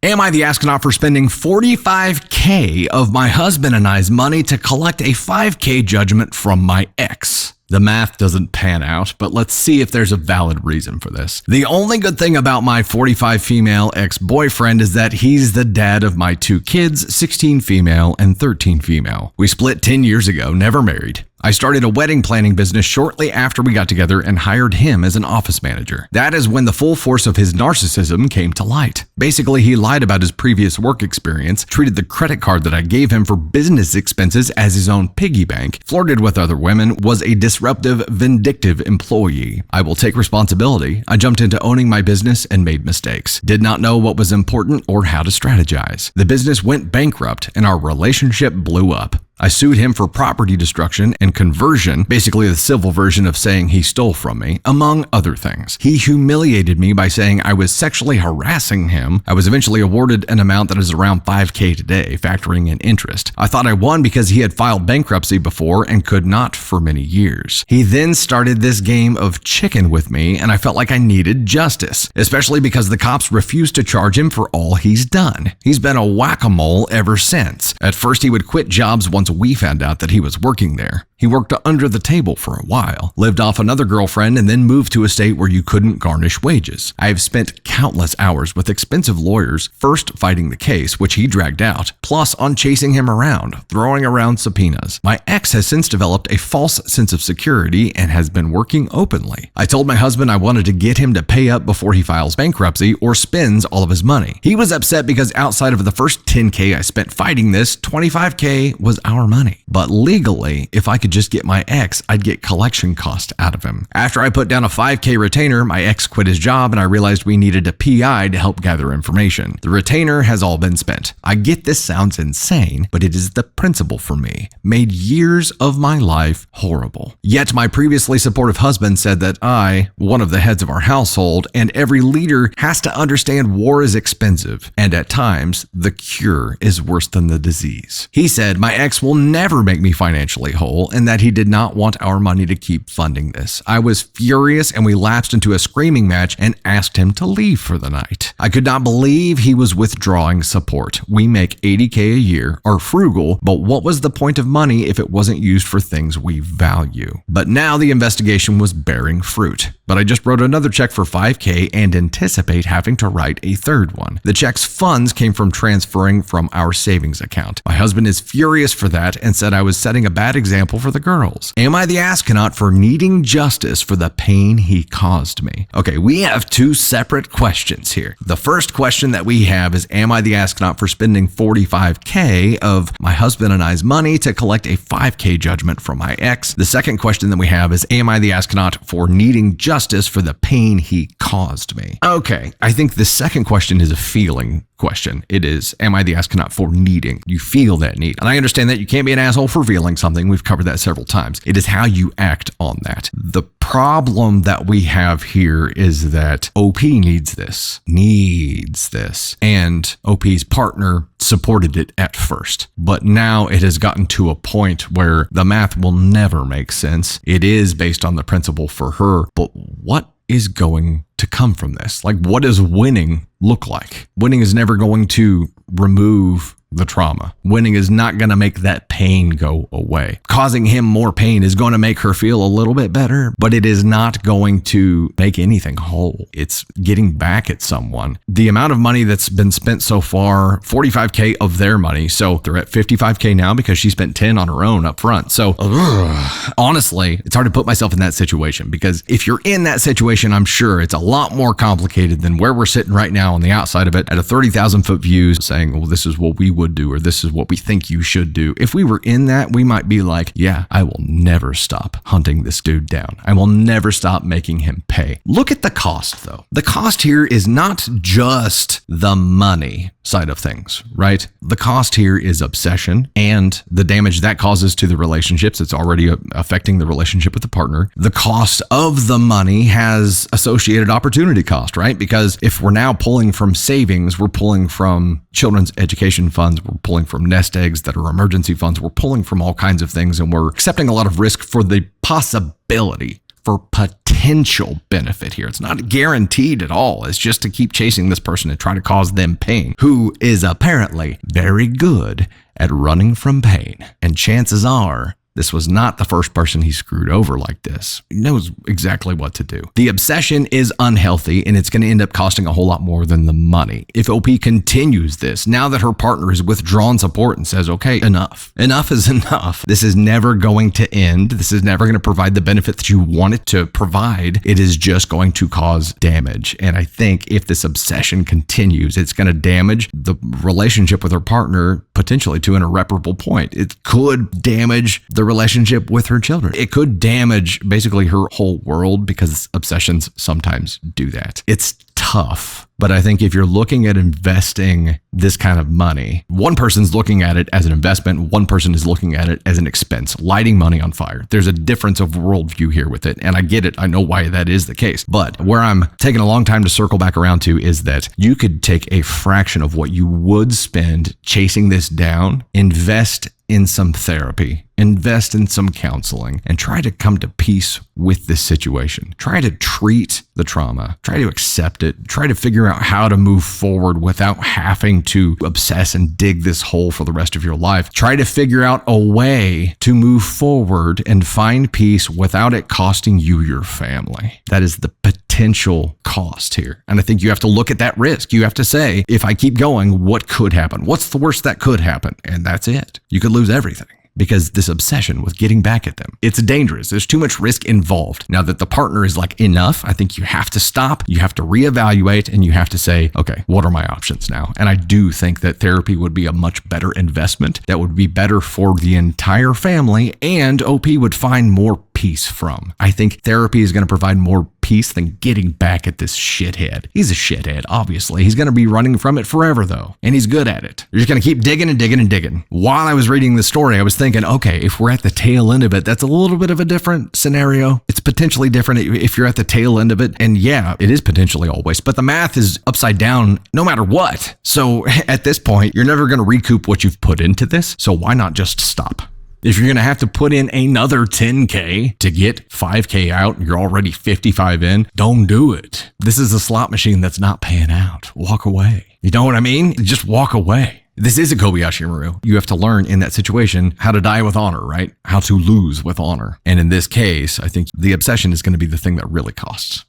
Am I the astronaut for spending $45K of my husband and I's money to collect a $5K judgment from my ex? The math doesn't pan out, but let's see if there's a valid reason for this. The only good thing about my 45 female ex-boyfriend is that he's the dad of my 2 kids, 16 female and 13 female. We split 10 years ago, never married. I started a wedding planning business shortly after we got together and hired him as an office manager. That is when the full force of his narcissism came to light. Basically, he lied about his previous work experience, treated the credit card that I gave him for business expenses as his own piggy bank, flirted with other women, was a disruptive, vindictive employee. I will take responsibility. I jumped into owning my business and made mistakes. Did not know what was important or how to strategize. The business went bankrupt and our relationship blew up. I sued him for property destruction and conversion, basically the civil version of saying he stole from me, among other things. He humiliated me by saying I was sexually harassing him. I was eventually awarded an amount that is around $5K today, factoring in interest. I thought I won because he had filed bankruptcy before and could not for many years. He then started this game of chicken with me, and I felt like I needed justice, especially because the cops refused to charge him for all he's done. He's been a whack-a-mole ever since. At first, he would quit jobs once we found out that he was working there. He worked under the table for a while, lived off another girlfriend, and then moved to a state where you couldn't garnish wages. I have spent countless hours with expensive lawyers, first fighting the case, which he dragged out, plus on chasing him around, throwing around subpoenas. My ex has since developed a false sense of security and has been working openly. I told my husband I wanted to get him to pay up before he files bankruptcy or spends all of his money. He was upset because outside of the first $10K I spent fighting this, $25K was our money. But legally, if I could just get my ex, I'd get collection cost out of him. After I put down a $5K retainer, my ex quit his job and I realized we needed a PI to help gather information. The retainer has all been spent. I get this sounds insane, but it is the principle for me. Made years of my life horrible. Yet my previously supportive husband said that I, one of the heads of our household, and every leader has to understand war is expensive, and at times, the cure is worse than the disease. He said my ex will never make me financially whole and that he did not want our money to keep funding this. I was furious and we lapsed into a screaming match and asked him to leave for the night. I could not believe he was withdrawing support. We make $80K a year, are frugal, but what was the point of money if it wasn't used for things we value? But now the investigation was bearing fruit. But I just wrote another check for $5K and anticipate having to write a third one. The check's funds came from transferring from our savings account. My husband is furious for that and said I was setting a bad example for the girls. Am I the astronaut for needing justice for the pain he caused me? Okay, we have 2 separate questions here. The first question that we have is, am I the astronaut for spending $45K of my husband and I's money to collect a $5K judgment from my ex? The second question that we have is, am I the astronaut for needing justice for the pain he caused me? Okay, I think the second question is a feeling question. It is, am I the astronaut for needing? You feel that need. And I understand that you can't be an asshole for feeling something. We've covered that several times. It is how you act on that. The problem that we have here is that OP needs this, and OP's partner supported it at first. But now it has gotten to a point where the math will never make sense. It is based on the principle for her, but what is going to come from this? Like, what does winning look like? Winning is never going to remove the trauma. Winning is not going to make that pain go away. Causing him more pain is going to make her feel a little bit better, but it is not going to make anything whole. It's getting back at someone. The amount of money that's been spent so far, $45K of their money. So they're at $55K now because she spent 10 on her own up front. So honestly, it's hard to put myself in that situation, because if you're in that situation, I'm sure it's a lot more complicated than where we're sitting right now on the outside of it at a 30,000 foot view saying, well, this is what we would do, or this is what we think you should do. If we were in that, we might be like, yeah, I will never stop hunting this dude down. I will never stop making him pay. Look at the cost though. The cost here is not just the money side of things, right? The cost here is obsession and the damage that causes to the relationships. It's already affecting the relationship with the partner. The cost of the money has associated opportunity cost, right? Because if we're now pulling from savings, we're pulling from children's education funds, we're pulling from nest eggs that are emergency funds, we're pulling from all kinds of things, and we're accepting a lot of risk for the possibility for potential benefit here. It's not guaranteed at all. It's just to keep chasing this person and try to cause them pain, who is apparently very good at running from pain. And chances are, this was not the first person he screwed over like this. He knows exactly what to do. The obsession is unhealthy, and it's going to end up costing a whole lot more than the money. If OP continues this, now that her partner has withdrawn support and says, okay, enough. Enough is enough. This is never going to end. This is never going to provide the benefit that you want it to provide. It is just going to cause damage. And I think if this obsession continues, it's going to damage the relationship with her partner potentially to an irreparable point. It could damage the relationship with her children. It could damage basically her whole world, because obsessions sometimes do that. It's tough, but I think if you're looking at investing this kind of money, one person's looking at it as an investment, one person is looking at it as an expense, lighting money on fire. There's a difference of worldview here with it, and I get it. I know why that is the case. But where I'm taking a long time to circle back around to is that you could take a fraction of what you would spend chasing this down, invest in some therapy, invest in some counseling, and try to come to peace with this situation. Try to treat the trauma, try to accept it, try to figure out how to move forward without having to obsess and dig this hole for the rest of your life. Try to figure out a way to move forward and find peace without it costing you your family. That is the potential cost here. And I think you have to look at that risk. You have to say, if I keep going, what could happen? What's the worst that could happen? And that's it. You could lose everything. Because this obsession with getting back at them, it's dangerous. There's too much risk involved. Now that the partner is like, enough, I think you have to stop, you have to reevaluate, and you have to say, okay, what are my options now? And I do think that therapy would be a much better investment that would be better for the entire family, and OP would find more peace from. I think therapy is going to provide more peace than getting back at this shithead. He's a shithead, obviously. He's going to be running from it forever, though, and he's good at it. You're just going to keep digging and digging and digging. While I was reading this story, I was thinking, okay, if we're at the tail end of it, that's a little bit of a different scenario. It's potentially different if you're at the tail end of it, and yeah, it is potentially always, but the math is upside down no matter what. So at this point, you're never going to recoup what you've put into this, so why not just stop? If you're going to have to put in another 10K to get 5K out, and you're already 55 in, don't do it. This is a slot machine that's not paying out. Walk away. You know what I mean? Just walk away. This is a Kobayashi Maru. You have to learn in that situation how to die with honor, right? How to lose with honor. And in this case, I think the obsession is going to be the thing that really costs.